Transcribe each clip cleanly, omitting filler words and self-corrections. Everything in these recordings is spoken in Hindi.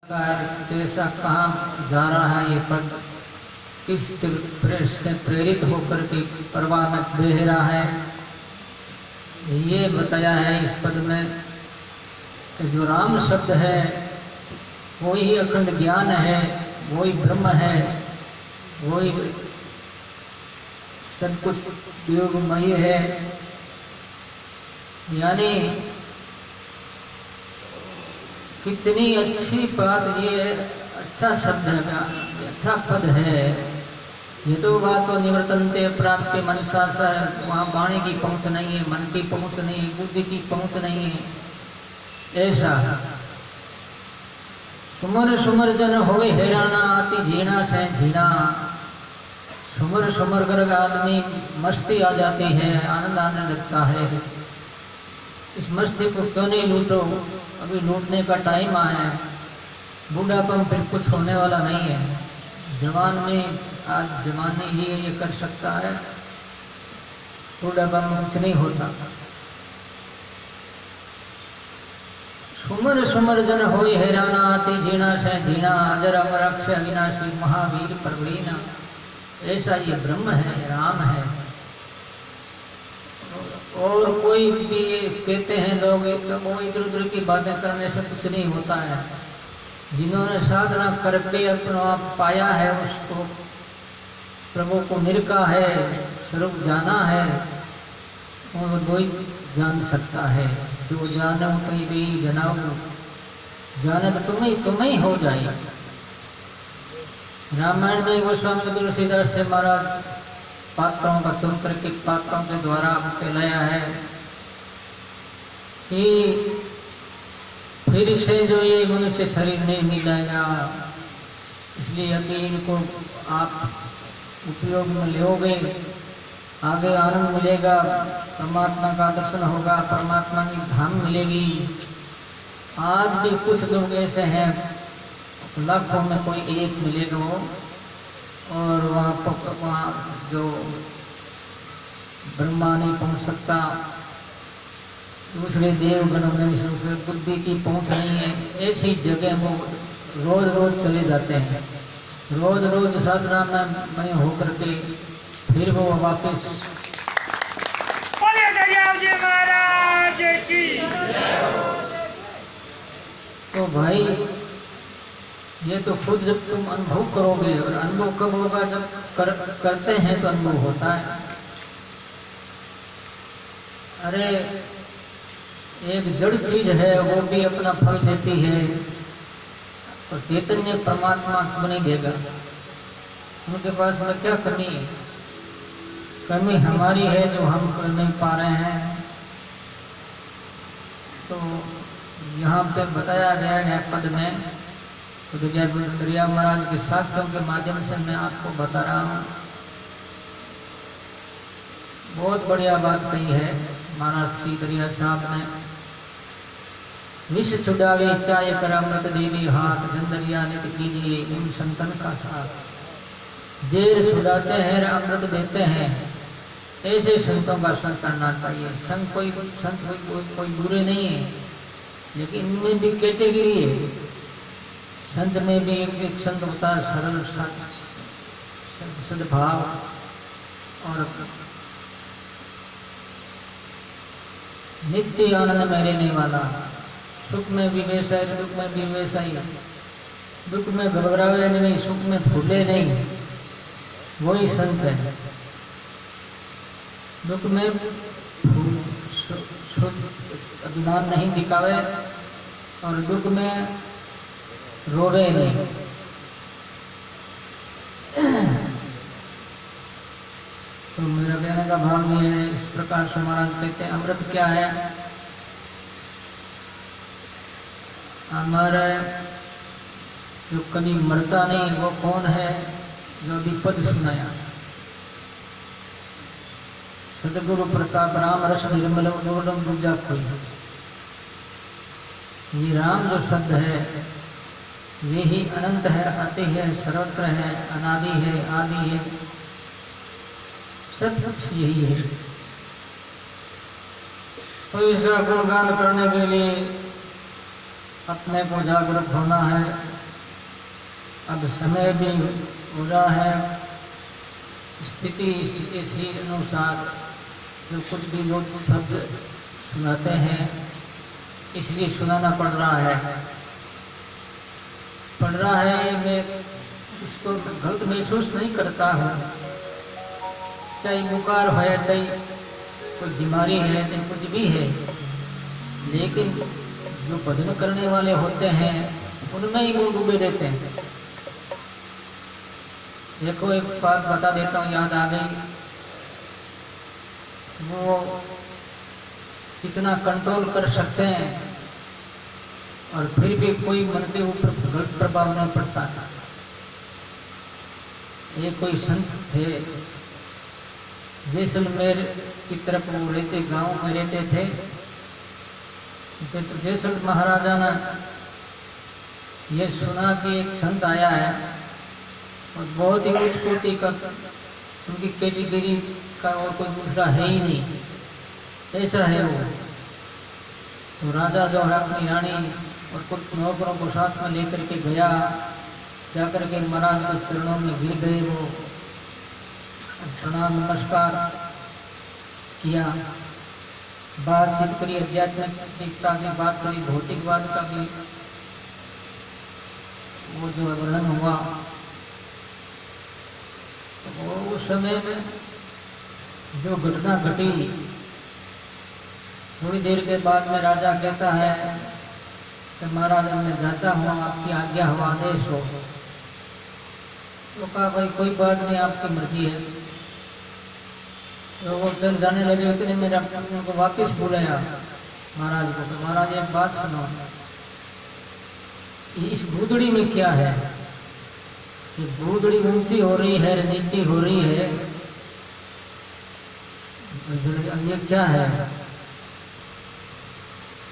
कैसा कहाँ जा रहा है ये पद, किस से प्रेरित होकर के प्रवाह में बह रहा है, ये बताया है इस पद में कि जो राम शब्द है वही अखंड ज्ञान है, वही ब्रह्म है, वही सब कुछ योगमय है। यानी कितनी अच्छी बात, ये अच्छा शब्द है, अच्छा पद है। ये तो बात तो निवर्तनते प्राप्त मनसा सा, वहाँ वाणी की पहुँच नहीं है, मन की पहुँच नहीं है, बुद्धि की पहुँच नहीं है। ऐसा सुमर सुमर जन होवे हैराना, अति झीणा से झीणा। सुमर सुमर कर आदमी मस्ती आ जाती है, आनंद आने लगता है। इस मस्ती को क्यों नहीं लूटो, अभी लूटने का टाइम आया है। बूढ़ापन फिर कुछ होने वाला नहीं है। जवान में आज जवान ही ये कर सकता है, बूढ़ापन में कुछ नहीं होता। सुमर सुमर जन होई हैराना, अति झीणा से झीणा। अजर अमर अक्षय अविनाशी महावीर प्रवीणा। ऐसा ये ब्रह्म है, राम है। और कोई भी कहते हैं लोग तो वो इधर उधर की बातें करने से कुछ नहीं होता है। जिन्होंने साधना करके अपना आप पाया है, उसको प्रभु को निरखा है, स्वरूप जाना है, वो कोई जान सकता है। जो जानो कहीं भी जनाओ, जाने तो तुम्हें ही हो जाए। रामायण में गोस्वामी तुलसीदास से महाराज पात्रों का चुन करके पात्रों के द्वारा आपके लाया है कि फिर से जो ये मनुष्य शरीर नहीं मिलेगा, इसलिए अभी इनको आप उपयोग में लोगे, आगे आनंद मिलेगा, परमात्मा का दर्शन होगा, परमात्मा की धाम मिलेगी। आज भी कुछ लोग ऐसे हैं, लाखों में कोई एक मिलेगा वो, और वहाँ जो ब्रह्मा नहीं पहुँच सकता, दूसरे देवगणों में बुद्धि की पहुँच नहीं है, ऐसी जगह वो रोज रोज चले जाते हैं। रोज रोज साधना में होकर के फिर वो वापस। तो भाई ये तो खुद जब तुम अनुभव करोगे, और अनुभव कब होगा, जब करते हैं तो अनुभव होता है। अरे एक जड़ चीज है, वो भी अपना फल देती है, तो चैतन्य परमात्मा क्यों नहीं देगा? उनके पास में क्या कमी है? कमी हमारी है जो हम कर नहीं पा रहे हैं। तो यहाँ पे बताया गया है पद में, तो दरिया महाराज के साथियों के माध्यम से मैं आपको बता रहा हूँ। बहुत बढ़िया बात कही है महाराज श्री दरिया साहब ने। विष छुड़ावे चाय कर अमृत देवी हाथ, जंदरिया नित कीजिए इन संतन का साथ। जेर छुड़ाते हैं, अमृत देते हैं, ऐसे संतों का संग करना चाहिए। संत कोई बुरे नहीं है, लेकिन इनमें भी कैटेगरी है। संत में भी एक संत होता है सरल सद्भाव, और नित्य आनंद में रहने वाला। सुख में भी वैसा है, दुख में भी वैसा ही। दुख में घबरावे नहीं, सुख में फूले नहीं, वही संत है। दुख में अभिमान नहीं दिखावे, और दुख में रोवे नहीं। तो मेरा कहने का भाव ये है, इस प्रकार से महाराज कहते हैं अमृत क्या है? हमारा जो कभी मरता नहीं, वो कौन है? जो अभी पद सुनाया, सदगुरु प्रताप राम रस निर्मल उदोलम दूजा कोई। ये राम जो शब्द है, ये ही अनंत है, अति है, सर्वत्र है, अनादि है, आदि है, सब कुछ यही है। तो इसका गुणगान करने के लिए अपने को जागरूक होना है। अब समय भी हो रहा है, स्थिति इसी अनुसार जो कुछ भी लोग शब्द सुनाते हैं इसलिए सुनाना पड़ रहा है। मैं इसको गलत महसूस नहीं करता हूँ, चाहे बुखार है, चाहे कोई बीमारी है, चाहे कुछ भी है, लेकिन जो भजन करने वाले होते हैं उनमें ही वो डूबे रहते हैं। देखो एक बात बता देता हूँ, याद आ गई। वो कितना कंट्रोल कर सकते हैं और फिर भी कोई मन के ऊपर गलत प्रभाव नहीं पड़ता था। ये कोई संत थे, जैसलमेर की तरफ वो रहते, गांव में रहते थे। तो जैसल महाराजा ने ये सुना कि एक संत आया है और बहुत ही उच्च कोटि का, उनकी कैटेगरी का और कोई दूसरा है ही नहीं, ऐसा है वो। तो राजा जो है अपनी रानी और कुछ नौकरों को साथ में लेकर के गया, जाकर के महाराज के चरणों में गिर गए, वो प्रणाम नमस्कार किया, बातचीत करी, आध्यात्मिकता की बात करी, भौतिकवाद का भी वो जो वर्णन हुआ। वो उस समय में जो घटना घटी, थोड़ी देर के बाद में राजा कहता है कि महाराज मैं जाता हूँ, आपकी आज्ञा हो, आदेश हो। तो कहा भाई कोई बात नहीं, आपकी मर्जी है। तो वो चल जाने लगे, उतने मेरा उनको वापस बुलाया महाराज को। तो महाराज एक बात सुनो, इस भूतड़ी में क्या है? ये भूतड़ी ऊंची हो रही है, नीची हो रही है, ये क्या है?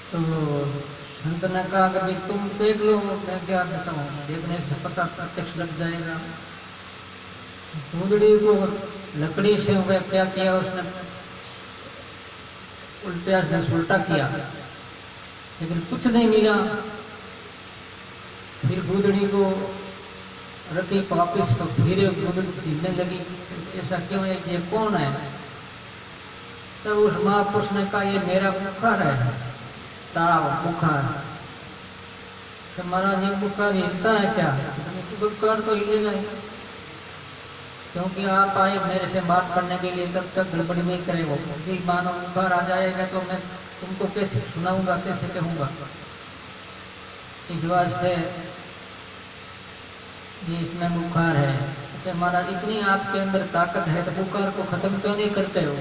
तो संत ने कहा कि तुम देख लो, मैं क्या बताऊं, देखने से पता प्रत्यक्ष लग जाएगा। भूतड़ी को लकड़ी से वह क्या किया, उसने उल्टा से उल्टा किया, लेकिन कुछ नहीं मिला। फिर भूतड़ी को रखी वापिस, तो फिर भूतड़ी हिलने लगी। ऐसा क्यों है, ये कौन है? तो उस महापुरुष ने कहा ये मेरा बुखार है, ताव बुखार। तो महाराज ये बुखार हिलता है क्या? बुखार तो हिलेगा, क्योंकि आप आए मेरे से बात करने के लिए, तब तक गड़बड़ी नहीं करे। वो जी मानो बुखार आ जाएगा तो मैं तुमको कैसे सुनाऊंगा, कैसे कहूँगा। इस वास्ते ये इसमें बुखार है। तो महाराज इतनी आपके अंदर ताकत है तो बुखार को खत्म क्यों नहीं करते हो?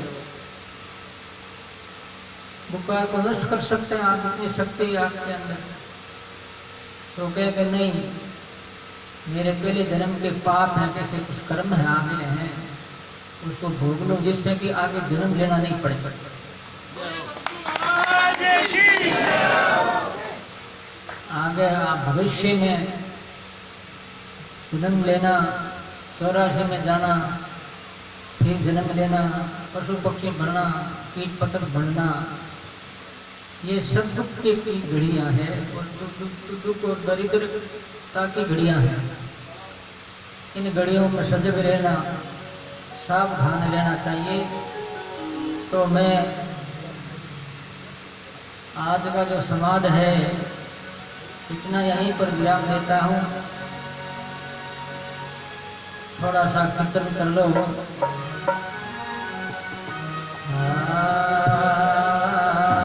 बुखार को नष्ट कर सकते हैं आप, इतनी शक्ति है आपके अंदर। तो कहे नहीं, मेरे पहले जन्म के पाप हैं, कैसे कुछ कर्म है आगे हैं, उसको भोग लो, जिससे कि आगे जन्म लेना नहीं पड़े। आगे आप भविष्य में जन्म लेना, 84 में जाना, फिर जन्म लेना, पशु पक्षी बनना, कीट पतंग बनना, ये सब दुख की घड़ियां हैं और दुख और दरिद्रता की घड़ियां हैं। इन घड़ियों में सजग रहना, सावधान रहना चाहिए। तो मैं आज का जो संवाद है इतना यहीं पर विराम देता हूँ। थोड़ा सा कीर्तन कर लो।